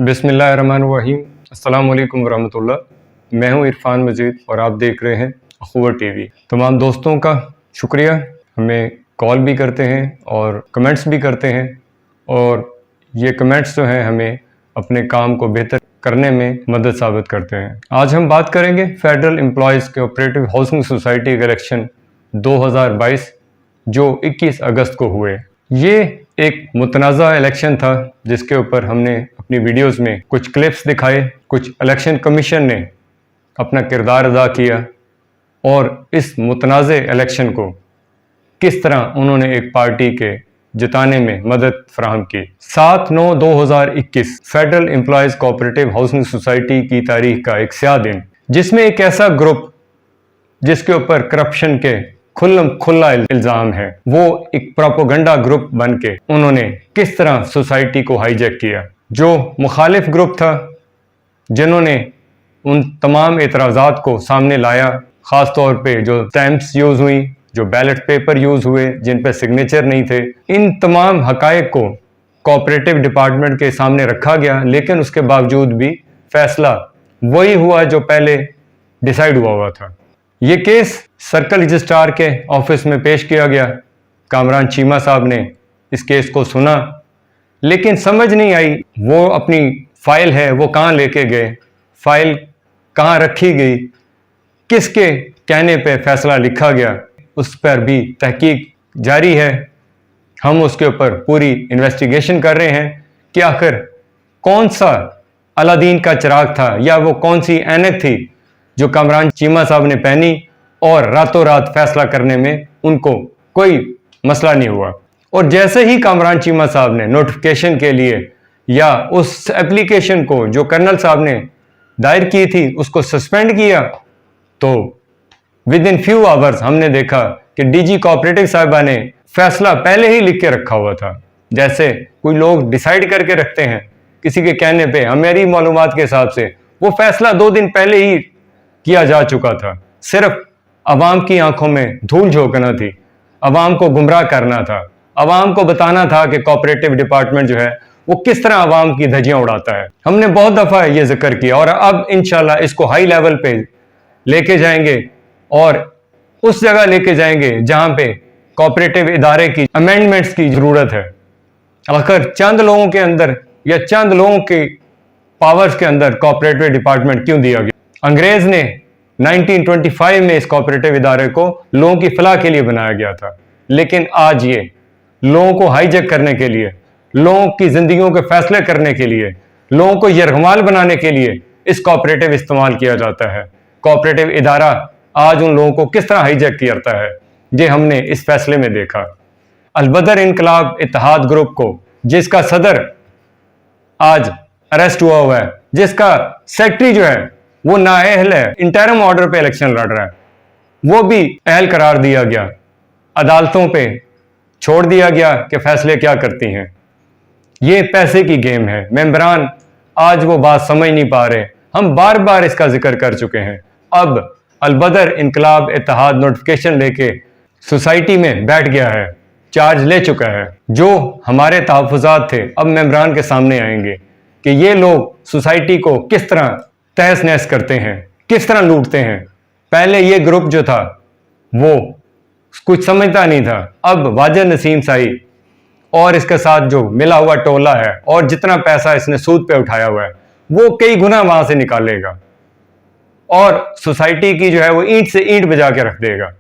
बिस्मिल्लाहिर्रहमानिर्रहीम। अस्सलाम वालेकुम वरहमतुल्लाह। मैं हूं इरफान मजीद और आप देख रहे हैं अखबार टीवी। तमाम दोस्तों का शुक्रिया, हमें कॉल भी करते हैं और कमेंट्स भी करते हैं, और ये कमेंट्स जो हैं हमें अपने काम को बेहतर करने में मदद साबित करते हैं। आज हम बात करेंगे federal employees cooperative housing society के इलेक्शन 2022 जो 21 अगस्त को हुए। ये एक मुतनाज़ा इलेक्शन था जिसके ऊपर हमने अपनी वीडियोस में कुछ क्लिप्स दिखाए, कुछ इलेक्शन कमीशन ने अपना किरदार अदा किया और इस मुतनाज़े इलेक्शन को किस तरह उन्होंने एक पार्टी के जिताने में मदद फराहम की। 7/9/2021 federal employees cooperative housing society की तारीख का एक स्याह दिन, जिसमें एक ऐसा ग्रुप जिसके ऊपर करप्शन के खुल्ला इल्ज़ाम है, वो एक प्रोपेगेंडा ग्रुप बन के उन्होंने किस तरह सोसाइटी को हाईजैक किया। जो मुखालिफ ग्रुप था, जिन्होंने उन तमाम एतराज़ात को सामने लाया, ख़ास तौर पे जो स्टैम्प्स यूज़ हुई, जो बैलेट पेपर यूज़ हुए जिन पे सिग्नेचर नहीं थे, इन तमाम हक़ाइक़ को कोऑपरेटिव डिपार्टमेंट के सामने रखा गया, लेकिन उसके बावजूद भी फ़ैसला वही हुआ जो पहले डिसाइड हुआ था। ये केस सर्कल रजिस्ट्रार के ऑफिस में पेश किया गया। कामरान चीमा साहब ने इस केस को सुना, लेकिन समझ नहीं आई वो अपनी फ़ाइल है वो कहाँ लेके गए, फ़ाइल कहाँ रखी गई, किसके कहने पे फ़ैसला लिखा गया, उस पर भी तहकीक जारी है। हम उसके ऊपर पूरी इन्वेस्टिगेशन कर रहे हैं कि आखिर कौन सा अलादीन का चिराग था या वो कौन सी ऐनक थी जो कामरान चीमा साहब ने पहनी और रातों रात फैसला करने में उनको कोई मसला नहीं हुआ। और जैसे ही कामरान चीमा साहब ने नोटिफिकेशन के लिए या उस एप्लीकेशन को जो कर्नल साहब ने दायर की थी उसको सस्पेंड किया, तो विद इन फ्यू आवर्स हमने देखा कि डीजी कोऑपरेटिव साहिबा ने फैसला पहले ही लिख के रखा हुआ था। जैसे कोई लोग डिसाइड करके रखते हैं किसी के कहने पे, हमारी मालूमात के हिसाब से वो फैसला 2 दिन पहले ही किया जा चुका था। सिर्फ अवाम की आंखों में धूल झोंकना थी, अवाम को गुमराह करना था, अवाम को बताना था कि कोऑपरेटिव डिपार्टमेंट जो है वो किस तरह अवाम की धज्जियां उड़ाता है। हमने बहुत दफ़ा ये जिक्र किया और अब इंशाल्लाह इसको हाई लेवल पे लेके जाएंगे और उस जगह लेके जाएंगे जहां पे कोऑपरेटिव इदारे की अमेंडमेंट्स की ज़रूरत है। आखिर चंद लोगों के अंदर या चंद लोगों के पावर्स के अंदर कोऑपरेटिव डिपार्टमेंट क्यों दिया गया? अंग्रेज़ ने 1925 में इस कोऑपरेटिव इदारे को लोगों की फलाह के लिए बनाया गया था, लेकिन आज ये लोगों को हाईजैक करने के लिए, लोगों की जिंदगियों के फैसले करने के लिए, लोगों को यरगमाल बनाने के लिए इस कोऑपरेटिव इस्तेमाल किया जाता है। कोऑपरेटिव इदारा आज उन लोगों को किस तरह हाईजैक करता है, ये हमने इस फैसले में देखा। अलबदर इनकलाब इत्तेहाद ग्रुप को, जिसका सदर आज अरेस्ट हुआ है, जिसका सेक्रेटरी जो है वो नाअहल है, इंटरिम ऑर्डर पे इलेक्शन लड़ रहा है, वो भी अहल करार दिया गया, अदालतों पे छोड़ दिया गया कि फैसले क्या करती हैं। ये पैसे की गेम है। मेंबरान आज वो बात समझ नहीं पा रहे, हम बार बार इसका जिक्र कर चुके हैं। अब अलबदर इनकलाब इत्तेहाद नोटिफिकेशन लेके सोसाइटी में बैठ गया है, चार्ज ले चुका है। जो हमारे तहफ़्फ़ुज़ात थे अब मेंबरान के सामने आएंगे कि ये लोग सोसाइटी को किस तरह तहस नहस करते हैं, किस तरह लूटते हैं। पहले ये ग्रुप जो था वो कुछ समझता नहीं था, अब वाजिद नसीम साई और इसके साथ जो मिला हुआ टोला है और जितना पैसा इसने सूद पे उठाया हुआ है वो कई गुना वहां से निकालेगा और सोसाइटी की जो है वो ईंट से ईंट बजा के रख देगा।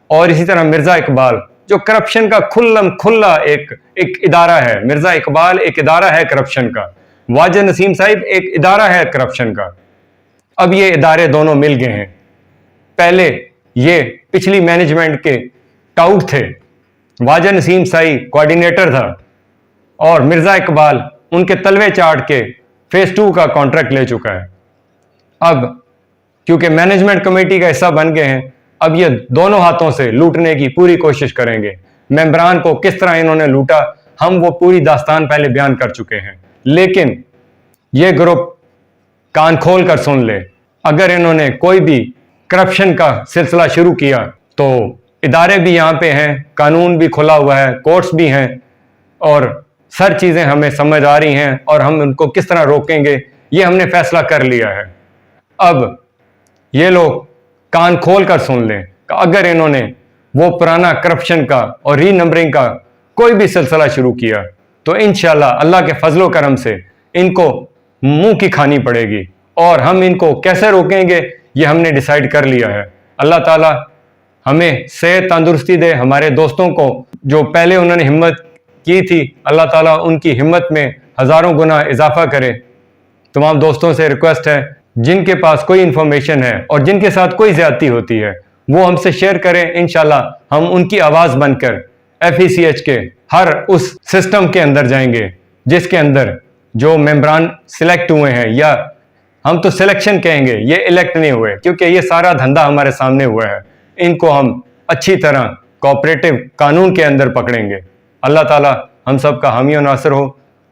और इसी तरह मिर्जा इकबाल जो करप्शन का खुल्ला एक इदारा है, मिर्जा इकबाल एक इदारा है करप्शन का, वाजिद नसीम साहिब एक इदारा है करप्शन का। अब ये इदारे दोनों मिल गए हैं। पहले ये पिछली मैनेजमेंट के टाउट थे, वाजिद नसीम साई कोऑर्डिनेटर था और मिर्जा इकबाल उनके तलवे चाट के फेज 2 का कॉन्ट्रैक्ट ले चुका है। अब क्योंकि मैनेजमेंट कमेटी का हिस्सा बन गए हैं, अब ये दोनों हाथों से लूटने की पूरी कोशिश करेंगे। मेंबरान को किस तरह इन्होंने लूटा हम वो पूरी दास्तान पहले बयान कर चुके हैं, लेकिन ये ग्रुप कान खोल कर सुन ले। अगर इन्होंने कोई भी करप्शन का सिलसिला शुरू किया तो इदारे भी यहाँ पे हैं, कानून भी खुला हुआ है, कोर्ट्स भी हैं और سر چیزیں ہمیں سمجھ آ رہی ہیں اور ہم ان کو کس طرح روکیں گے یہ ہم نے فیصلہ کر لیا ہے۔ اب یہ لوگ کان کھول کر سن لیں کہ اگر انہوں نے وہ پرانا کرپشن کا اور ری نمبرنگ کا کوئی بھی سلسلہ شروع کیا تو انشاءاللہ اللہ کے فضل و کرم سے ان کو منہ کی کھانی پڑے گی، اور ہم ان کو کیسے روکیں گے یہ ہم نے ڈیسائیڈ کر لیا ہے۔ اللہ تعالیٰ ہمیں صحت تندرستی دے، ہمارے دوستوں کو جو پہلے انہوں نے ہمت کی تھی اللہ تعالیٰ ان کی ہمت میں ہزاروں گنا اضافہ کرے۔ تمام دوستوں سے ریکویسٹ ہے جن کے پاس کوئی انفارمیشن ہے اور جن کے ساتھ کوئی زیادتی ہوتی ہے وہ ہم سے شیئر کریں، انشاءاللہ ہم ان کی آواز بن کر FECH کے ہر اس سسٹم کے اندر جائیں گے جس کے اندر جو ممبران سلیکٹ ہوئے ہیں، یا ہم تو سلیکشن کہیں گے، یہ الیکٹ نہیں ہوئے کیونکہ یہ سارا دھندا ہمارے سامنے ہوا ہے، ان کو ہم اچھی طرح کوآپریٹو قانون کے اندر پکڑیں گے۔ اللہ تعالیٰ ہم سب کا حامی و ناصر ہو،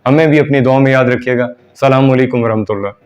ہمیں بھی اپنی دعا میں یاد رکھیے گا۔ السلام علیکم ورحمۃ اللہ۔